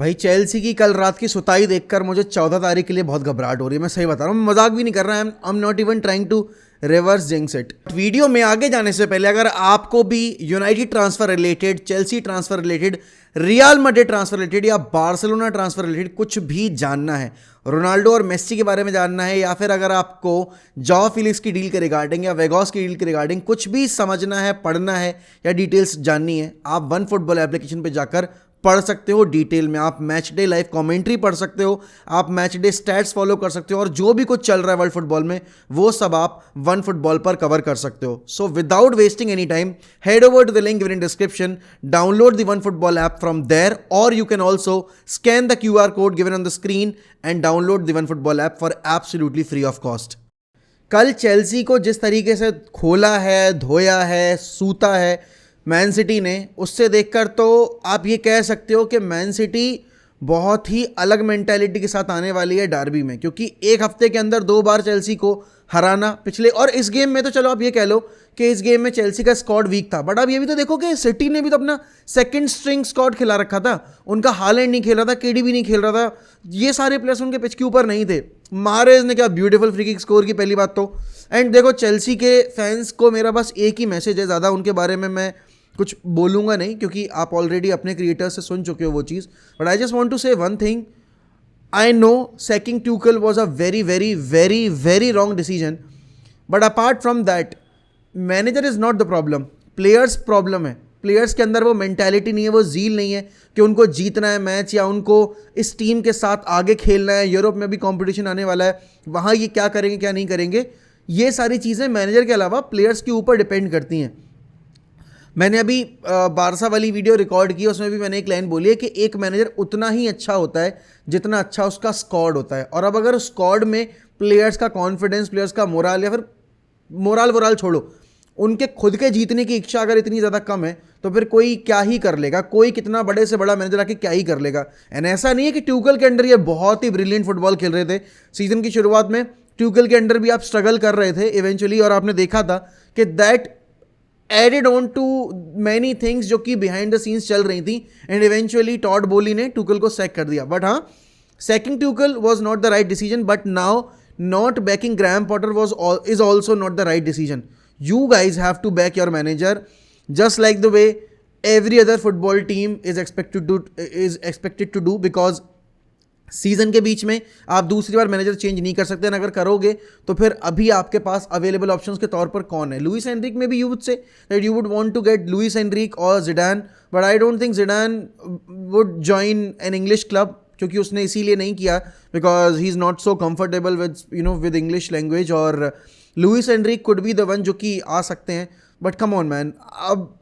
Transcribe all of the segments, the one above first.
भाई चेल्सी की कल रात की सुताई देखकर मुझे 14 तारीख के लिए बहुत घबराहट हो रही है। मैं सही बता रहा हूँ, मजाक भी नहीं कर रहा। I am not even trying to reverse jinx it. Video में आगे जाने से पहले अगर आपको भी United transfer related, Chelsea transfer related, Real Madrid transfer related या बार्सिलोना ट्रांसफर रिलेटेड कुछ भी जानना है, रोनाल्डो और मेस्सी के बारे में जानना है, या फिर अगर आपको जॉ फिलिक्स की डील के रिगार्डिंग या वेगॉस की डील के रिगार्डिंग कुछ भी समझना है, पढ़ना है या डिटेल्स जाननी है, आप वन फुटबॉल एप्लीकेशन पे जाकर पढ़ सकते हो डिटेल में। आप मैच डे लाइव कमेंट्री पढ़ सकते हो, आप मैच डे स्टैट्स फॉलो कर सकते हो, और जो भी कुछ चल रहा है वर्ल्ड फुटबॉल में वो सब आप वन फुटबॉल पर कवर कर सकते हो। So without wasting any time, head over to the link given in description, download the One Football app from there, और you can also scan the QR code given on the screen and download the One Football app for absolutely free of cost. कल Chelsea को जिस तरीके से खोला है, धोया है, सूता है मैन सिटी ने, उससे देखकर तो आप ये कह सकते हो कि मैन सिटी बहुत ही अलग मेंटालिटी के साथ आने वाली है डार्बी में, क्योंकि एक हफ्ते के अंदर 2 बार चेल्सी को हराना पिछले, और इस गेम में तो चलो आप ये कह लो कि इस गेम में चेल्सी का स्क्वाड वीक था, बट अब ये भी तो देखो कि सिटी ने भी तो अपना सेकंड स्ट्रिंग स्क्वाड खिला रखा था। उनका हालैंड नहीं खेल रहा था, केडीबी नहीं खेल रहा था, ये सारे प्लेयर्स उनके पिच के ऊपर नहीं थे। मारेज ने क्या ब्यूटीफुल फ्री किक स्कोर की, पहली बात तो। एंड देखो चेल्सी के फैंस को मेरा बस एक ही मैसेज है, ज़्यादा उनके बारे में मैं कुछ बोलूँगा नहीं क्योंकि आप ऑलरेडी अपने क्रिएटर से सुन चुके हो वो चीज़, but I just want to say one thing. I know sacking Tuchel was a very very very very wrong decision, but apart from that manager is not the problem, players problem है। Players के अंदर वो mentality नहीं है, वो जील नहीं है कि उनको जीतना है मैच, या उनको इस टीम के साथ आगे खेलना है। यूरोप में भी कंपटीशन आने वाला है, वहाँ ये क्या करेंगे क्या नहीं करेंगे, ये सारी चीज़ें मैनेजर के अलावा प्लेयर्स के ऊपर डिपेंड करती हैं। मैंने अभी बारसा वाली वीडियो रिकॉर्ड की, उसमें भी मैंने एक लाइन बोली है कि एक मैनेजर उतना ही अच्छा होता है जितना अच्छा उसका स्क्वाड होता है। और अब अगर स्क्वाड में प्लेयर्स का कॉन्फिडेंस, प्लेयर्स का मोराल, या फिर मोराल छोड़ो, उनके खुद के जीतने की इच्छा अगर इतनी ज़्यादा कम है, तो फिर कोई क्या ही कर लेगा, कोई कितना बड़े से बड़ा मैनेजर आके क्या ही कर लेगा। एंड ऐसा नहीं है कि ट्यूकल के अंडर ये बहुत ही ब्रिलियंट फुटबॉल खेल रहे थे। सीजन की शुरुआत में ट्यूकल के अंडर भी आप स्ट्रगल कर रहे थे इवेंचुअली, और आपने देखा था कि that added on to many things जो कि बिहाइंड द सीन्स चल रही थी, एंड इवेंचुअली टॉड बोली ने ट्यूकल को सैक कर दिया। बट हाँ, sacking Tuchel was not the right decision, but now not backing Graham Potter is also not the right decision. You guys have to back your manager just like the way every other football team is expected to do, because season के बीच में आप दूसरी बार manager change नहीं कर सकते, अगर करोगे तो फिर अभी आपके पास अवेलेबल ऑप्शंस के तौर पर कौन है। लुइस एनरिक में भी you would say that you would want to get Luis Enrique और Zidane, but I don't think Zidane would join an English club, क्योंकि उसने इसीलिए नहीं किया because he is not so comfortable with English language. और Luis Enrique could be the one जो कि आ सकते हैं, बट कम ऑन मैन, अब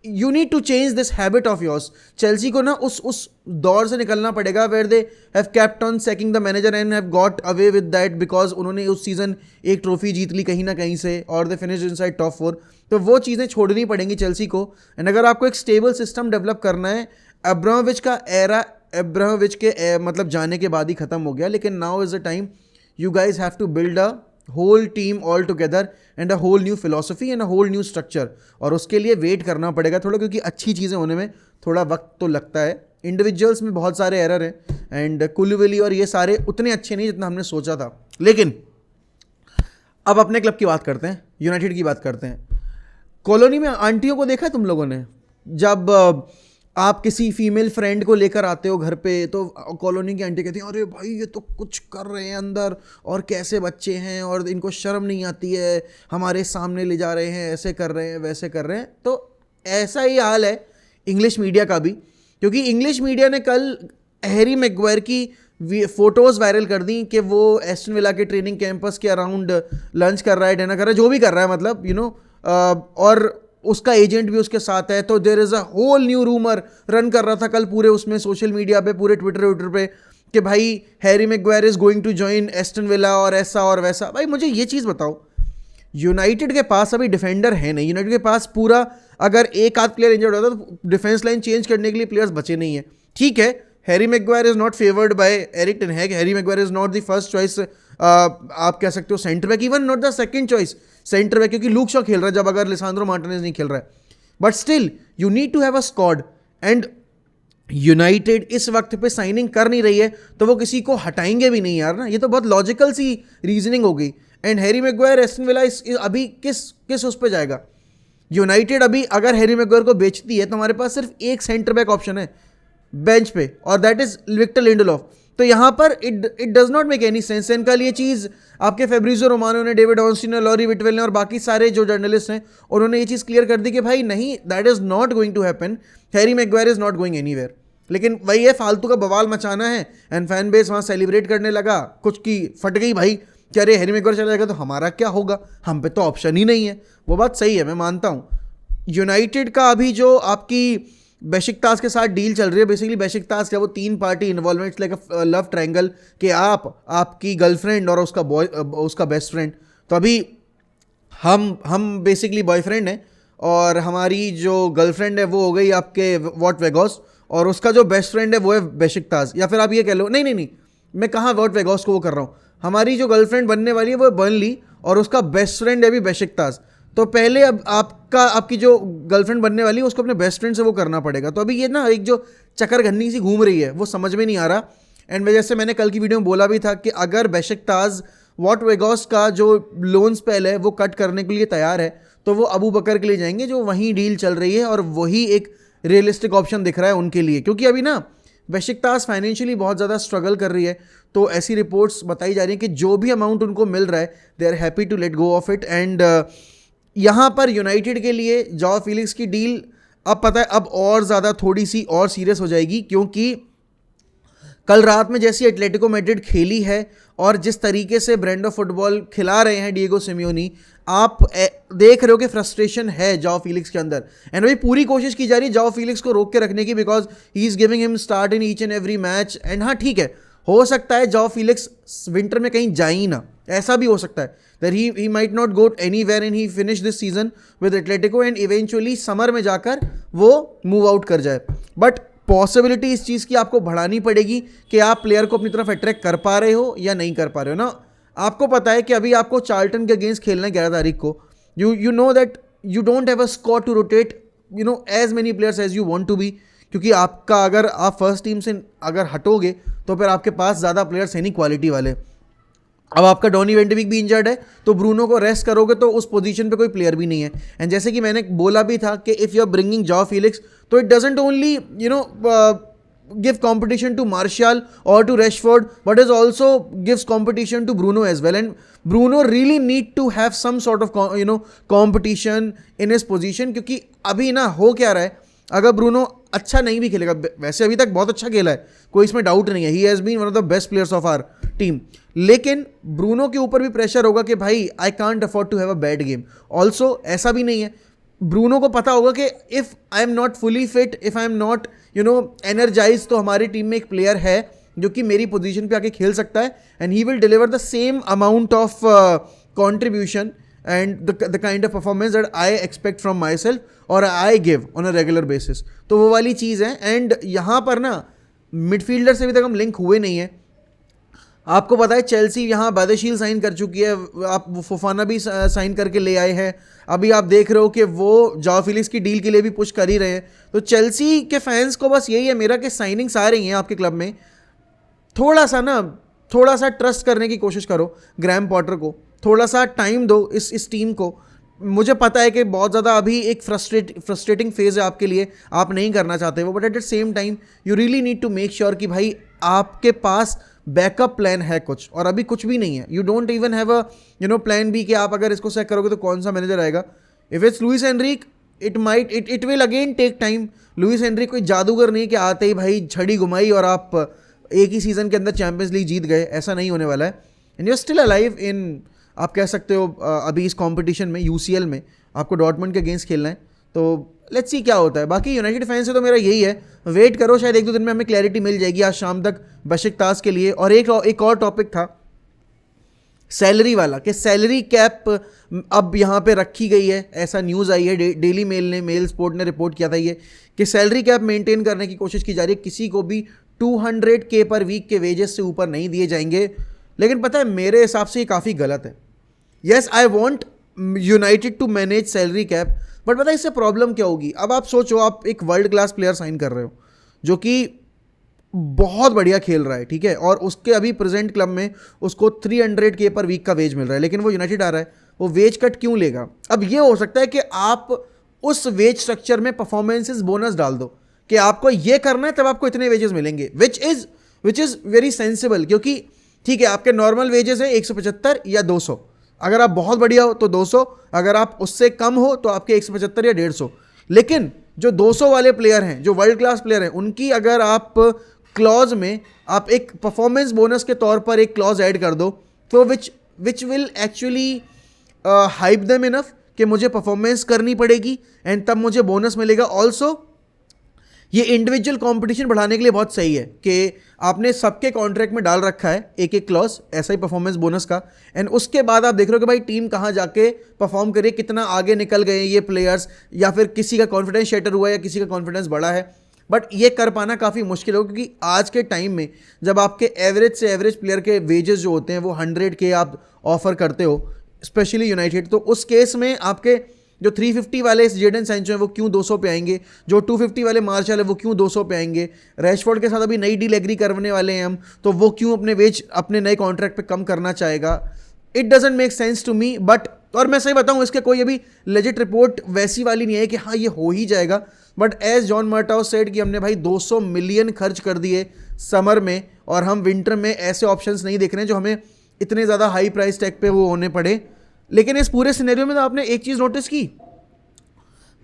you need to change this habit of yours. Chelsea को ना उस दौर से निकलना पड़ेगा where they have kept on sacking the manager and have got away with that, because उन्होंने उस सीजन एक ट्रॉफी जीत ली कहीं ना कहीं से, और दे फिनिश इनसाइड टॉप 4। तो वो चीज़ें छोड़नी पड़ेंगी चेल्सी को। एंड अगर आपको एक स्टेबल सिस्टम डेवलप करना है, अब्रामोविच का एरा अब्रामोविच के मतलब जाने के बाद ही खत्म हो गया, लेकिन now is the time you guys have to build a whole team all together and a whole new philosophy and a whole new structure. और उसके लिए वेट करना पड़ेगा थोड़ा, क्योंकि अच्छी चीज़ें होने में थोड़ा वक्त तो लगता है। इंडिविजुअल्स में बहुत सारे एरर हैं, एंड कुलुवेली और ये सारे उतने अच्छे नहीं जितना हमने सोचा था। लेकिन अब अपने क्लब की बात करते हैं, यूनाइटेड की बात करते हैं। कॉलोनी में आंटियों को देखा है तुम लोगों ने? जब आप किसी फीमेल फ्रेंड को लेकर आते हो घर पे, तो कॉलोनी की आंटी कहती हैं अरे भाई ये तो कुछ कर रहे हैं अंदर, और कैसे बच्चे हैं, और इनको शर्म नहीं आती है, हमारे सामने ले जा रहे हैं, ऐसे कर रहे हैं, वैसे कर रहे हैं। तो ऐसा ही हाल है इंग्लिश मीडिया का भी, क्योंकि इंग्लिश मीडिया ने कल हैरी मैग्वायर की फ़ोटोज़ वायरल कर दी कि वो एस्टन विला के ट्रेनिंग कैंपस के अराउंड लंच कर रहा है, डिनर कर रहा है, जो भी कर रहा है, मतलब और उसका एजेंट भी उसके साथ है। तो there is a whole new rumour run कर रहा था कल पूरे उसमें सोशल मीडिया पे, पूरे ट्विटर पे, कि भाई Harry Maguire is going to join Aston Villa और ऐसा और वैसा। भाई मुझे ये चीज़ बताओ, यूनाइटेड के पास अभी डिफेंडर है नहीं, यूनाइटेड के पास पूरा, अगर एक आध प्लेयर इंजर्ड होता तो डिफेंस लाइन चेंज करने के लिए प्लेयर्स बचे नहीं है। ठीक है, Harry Maguire is not favoured by Erik ten Hag, Harry Maguire is not the first choice, आप कह सकते हो centre back, even not the second choice centre back, क्योंकि लूक शॉ खेल रहा है जब अगर लिसांड्रो मार्टिनेज नहीं खेल रहा है। But still you need to have a squad, and United इस वक्त पे साइनिंग कर नहीं रही है तो वो किसी को हटाएंगे भी नहीं यार ना, ये तो बहुत लॉजिकल सी रीजनिंग हो गई। And Harry Maguire Aston villa अभी किस किस उस पे जाएगा? यूनाइटेड अभी अगर हैरी मैग्वायर को बेचती है तो हमारे पास सिर्फ एक सेंटर बैक ऑप्शन है बेंच पे, और दैट इज विक्टर लिंडलॉफ। तो यहाँ पर it does not make any sense. कल ये चीज़ आपके फेब्रिजो रोमानो ने, डेविड ऑस्टिन ने, लॉरी विटवेल ने और बाकी सारे जो जर्नलिस्ट हैं उन्होंने ये चीज़ क्लियर कर दी कि भाई नहीं, that is not going to happen, Harry Maguire is not going anywhere. लेकिन वही है, फालतू का बवाल मचाना है एंड फैन बेस वहाँ सेलिब्रेट करने लगा, कुछ की फट गई भाई कि अरे हैरी मैग्वायर चला जाएगा तो हमारा क्या होगा, हम पे तो ऑप्शन ही नहीं है। वो बात सही है, मैं मानता हूँ। यूनाइटेड का अभी जो आपकी बेशिकतास के साथ डील चल रही है, बेसिकली बेशिकतास क्या, वो 3 party involvements like a love triangle कि आपकी गर्लफ्रेंड और उसका बेस्ट फ्रेंड। तो अभी हम बेसिकली बॉयफ्रेंड हैं और हमारी जो गर्लफ्रेंड है वो हो गई आपके वॉट वेगॉस, और उसका जो बेस्ट फ्रेंड है वो है बेशिकतास। या फिर आप ये कह लो, नहीं, मैं कहाँ वॉट वेगॉस को वो कर रहा हूँ, हमारी जो गर्लफ्रेंड बनने वाली है वो बर्नली और उसका बेस्ट फ्रेंड है भी बेशिकतास। तो पहले अब आपकी जो गर्लफ्रेंड बनने वाली है उसको अपने बेस्ट फ्रेंड से वो करना पड़ेगा। तो अभी ये ना एक जो चक्करघन्नी सी घूम रही है वो समझ में नहीं आ रहा। एंड जैसे मैंने कल की वीडियो में बोला भी था कि अगर बेशिकतास वॉट वेगॉस का जो लोन स्पेल है वो कट करने के लिए तैयार है तो वो अबू बकर के लिए जाएंगे, जो वहीं डील चल रही है और वही एक रियलिस्टिक ऑप्शन दिख रहा है उनके लिए। क्योंकि अभी ना बेशिकतास फाइनेंशियली बहुत ज़्यादा स्ट्रगल कर रही है, तो ऐसी रिपोर्ट्स बताई जा रही हैं कि जो भी अमाउंट उनको मिल रहा है they are happy to let go of it. And यहाँ पर यूनाइटेड के लिए जॉ फिलिक्स की डील अब पता है अब और ज़्यादा थोड़ी सी और सीरियस हो जाएगी, क्योंकि कल रात में जैसी एटलेटिको मैड्रिड खेली है और जिस तरीके से ब्रांड ऑफ फुटबॉल खिला रहे हैं डिएगो सिमियोनी, आप देख रहे हो कि फ्रस्ट्रेशन है जॉ फिलिक्स के अंदर। एंड अभी पूरी कोशिश की जा रही है जॉ फिलिक्स को रोक के रखने की, because he is giving him start in each and every match. And हाँ ठीक है, हो सकता है जॉ फिलिक्स विंटर में कहीं जा ही ना, ऐसा भी हो सकता है that he might not go anywhere and he finish this season with Atletico and eventually summer में जाकर वो मूव आउट कर जाए। बट पॉसिबिलिटी इस चीज़ की आपको बढ़ानी पड़ेगी कि आप प्लेयर को अपनी तरफ अट्रैक्ट कर पा रहे हो या नहीं कर पा रहे हो ना। आपको पता है कि अभी आपको चार्ल्टन के अगेंस्ट खेलना है 11 तारीख को। You know that you don't have a squad to rotate as many players as you want to be, क्योंकि आपका अगर आप फर्स्ट टीम से अगर हटोगे तो फिर आपके पास ज़्यादा प्लेयर्स है नहीं क्वालिटी वाले। अब आपका डॉनी वेंटविक भी इंजर्ड है तो ब्रूनो को रेस्ट करोगे तो उस पोजीशन पे कोई प्लेयर भी नहीं है। एंड जैसे कि मैंने बोला भी था कि if you are bringing Joao Felix तो it doesn't only give competition to Martial or to Rashford, but it also gives competition to Bruno as well. And Bruno really need to have some sort of competition in his position, क्योंकि अभी ना हो क्या रहा है, अगर Bruno अच्छा नहीं भी खेलेगा, वैसे अभी तक बहुत अच्छा खेला है, कोई इसमें डाउट नहीं है, he has been one of the best players of our team, लेकिन ब्रूनो के ऊपर भी प्रेशर होगा कि भाई I can't afford to have a bad game. Also ऐसा भी नहीं है, ब्रूनो को पता होगा कि if I am not fully fit, if I am not energise, तो हमारी टीम में एक प्लेयर है जो कि मेरी पोजीशन पे आके खेल सकता है and he will deliver the same amount of contribution and the kind of performance that I expect from myself or I give on a regular basis। तो वो वाली चीज़ है। एंड यहाँ पर ना मिडफील्डर से अभी तक हम लिंक हुए नहीं है। आपको पता है चेल्सी यहाँ बादेशील साइन कर चुकी है, आप फोफाना भी साइन करके ले आए हैं, अभी आप देख रहे हो कि वो जॉ फिलिक्स की डील के लिए भी पुश कर ही रहे हैं। तो चेल्सी के फैंस को बस यही है मेरा कि साइनिंग्स आ रही हैं आपके क्लब में, थोड़ा सा ट्रस्ट करने की कोशिश करो, ग्रैम पॉटर को थोड़ा सा टाइम दो इस टीम को। मुझे पता है कि बहुत ज़्यादा अभी एक फ्रस्ट्रेटिंग फेज़ है आपके लिए, आप नहीं करना चाहते वो, but at the same time you really need to make sure कि भाई आपके पास बैकअप प्लान है कुछ, और अभी कुछ भी नहीं है। You don't even have a plan B कि आप अगर इसको सेट करोगे तो कौन सा मैनेजर आएगा। If it's Luis Enrique it will again take time. Luis Enrique कोई जादूगर नहीं कि आते ही भाई झड़ी घुमाई और आप एक ही सीज़न के अंदर चैंपियंस लीग जीत गए, ऐसा नहीं होने वाला है। And you are still alive in, आप कह सकते हो अभी इस कंपटीशन में यूसीएल में आपको डॉर्टमंड के अगेंस्ट खेलना है, तो लेट्स सी क्या होता है। बाकी यूनाइटेड फैंस से तो मेरा यही है, वेट करो, शायद 1-2 दिन में हमें क्लैरिटी मिल जाएगी आज शाम तक बेशिकतास के लिए। और एक और टॉपिक था सैलरी वाला, कि सैलरी कैप अब यहाँ पे रखी गई है, ऐसा न्यूज़ आई है, डेली मेल ने, मेल स्पोर्ट ने रिपोर्ट किया था ये, कि सैलरी कैप मेंटेन करने की कोशिश की जा रही है, किसी को भी 200K पर वीक के वेजेस से ऊपर नहीं दिए जाएंगे। लेकिन पता है मेरे हिसाब से ये काफ़ी गलत है। Yes I want United to manage salary cap, but पता है इससे प्रॉब्लम क्या होगी। अब आप सोचो, आप एक वर्ल्ड क्लास प्लेयर साइन कर रहे हो, जो कि बहुत बढ़िया खेल रहा है, ठीक है, और उसके अभी प्रेजेंट क्लब में उसको 300K पर वीक का वेज मिल रहा है, लेकिन वो यूनाइटेड आ रहा है, वो वेज कट क्यों लेगा? अब ये हो सकता है कि आप उस वेज स्ट्रक्चर में परफॉर्मेंसेस बोनस डाल दो कि आपको ये करना है तब आपको इतने वेजेस मिलेंगे, विच इज़ वेरी सेंसिबल, क्योंकि ठीक है आपके नॉर्मल वेजेस है 175 या 200, अगर आप बहुत बढ़िया हो तो 200, अगर आप उससे कम हो तो आपके 175 या 150, लेकिन जो 200 वाले प्लेयर हैं, जो वर्ल्ड क्लास प्लेयर हैं, उनकी अगर आप क्लॉज में आप एक परफॉर्मेंस बोनस के तौर पर एक क्लॉज ऐड कर दो, तो which will actually hype them enough कि मुझे परफॉर्मेंस करनी पड़ेगी एंड तब मुझे बोनस मिलेगा। ऑल्सो ये इंडिविजुअल कंपटीशन बढ़ाने के लिए बहुत सही है कि आपने सबके कॉन्ट्रैक्ट में डाल रखा है एक एक क्लॉज ऐसा ही परफॉर्मेंस बोनस का, एंड उसके बाद आप देख रहे हो कि भाई टीम कहाँ जाके परफॉर्म करे, कितना आगे निकल गए ये प्लेयर्स, या फिर किसी का कॉन्फिडेंस शेटर हुआ है या किसी का कॉन्फिडेंस बढ़ा है। बट ये कर पाना काफ़ी मुश्किल होगा, क्योंकि आज के टाइम में जब आपके एवरेज से एवरेज प्लेयर के वेजेस जो होते हैं वो 100K आप ऑफर करते हो, स्पेशली यूनाइटेड, तो उस केस में आपके जो 350 वाले जेडन सैंचो हैं वो क्यों 200 पे आएंगे, जो 250 वाले मार्शल है वो क्यों 200 पे आएंगे, रैशफोर्ड के साथ अभी नई डील एग्री करने वाले हैं हम, तो वो क्यों अपने वेज अपने नए कॉन्ट्रैक्ट पे कम करना चाहेगा। It doesn't make sense to me. But और मैं सही बताऊं, इसके कोई अभी लेजिट रिपोर्ट वैसी वाली नहीं है कि हाँ ये हो ही जाएगा, बट एज जॉन मर्टाउ सेड कि हमने भाई 200 मिलियन खर्च कर दिए समर में और हम विंटर में ऐसे ऑप्शंस नहीं देख रहे हैं जो हमें इतने ज़्यादा हाई प्राइस टैग पे वो होने पड़े। लेकिन इस पूरे सिनेरियो में तो आपने एक चीज़ नोटिस की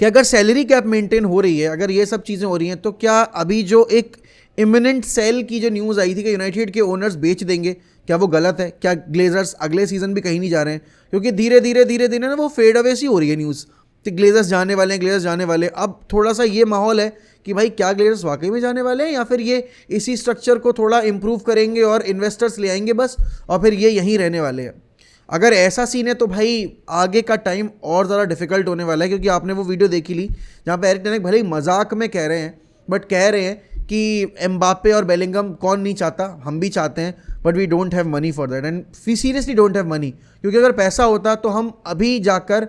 कि अगर सैलरी कैप मेंटेन हो रही है, अगर ये सब चीज़ें हो रही हैं, तो क्या अभी जो एक इमिनेंट सेल की जो न्यूज़ आई थी कि यूनाइटेड के ओनर्स बेच देंगे, क्या वो गलत है? क्या ग्लेजर्स अगले सीजन भी कहीं नहीं जा रहे हैं? क्योंकि धीरे धीरे ना वो फेड अवे सी हो रही है न्यूज़ कि ग्लेजर्स जाने वाले हैं, ग्लेजर्स जाने वाले। अब थोड़ा सा ये माहौल है कि भाई क्या ग्लेजर्स वाकई में जाने वाले हैं या फिर ये इसी स्ट्रक्चर को थोड़ा इंप्रूव करेंगे और इन्वेस्टर्स ले आएंगे बस, और फिर ये यहीं रहने वाले हैं। अगर ऐसा सीन है तो भाई आगे का टाइम और ज़्यादा डिफिकल्ट होने वाला है, क्योंकि आपने वो वीडियो देखी ली जहाँ पे एरिक टेन हाग भले ही मजाक में कह रहे हैं, बट कह रहे हैं कि एम्बापे और बेलिंगम कौन नहीं चाहता, हम भी चाहते हैं, but we don't have money for that, and we seriously don't have money. क्योंकि अगर पैसा होता तो हम अभी जाकर,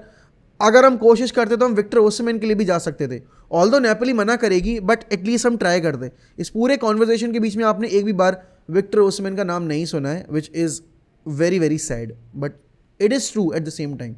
अगर हम कोशिश करते तो हम विक्टर ओसिमेन के लिए भी जा सकते थे। ऑल्दो नेपोली मना करेगी, बट एटलीस्ट हम ट्राई करते। इस पूरे कॉन्वर्जेशन के बीच में आपने एक भी बार विक्टर ओसिमेन का नाम नहीं सुना है, which is very very sad, but it is true at the same time.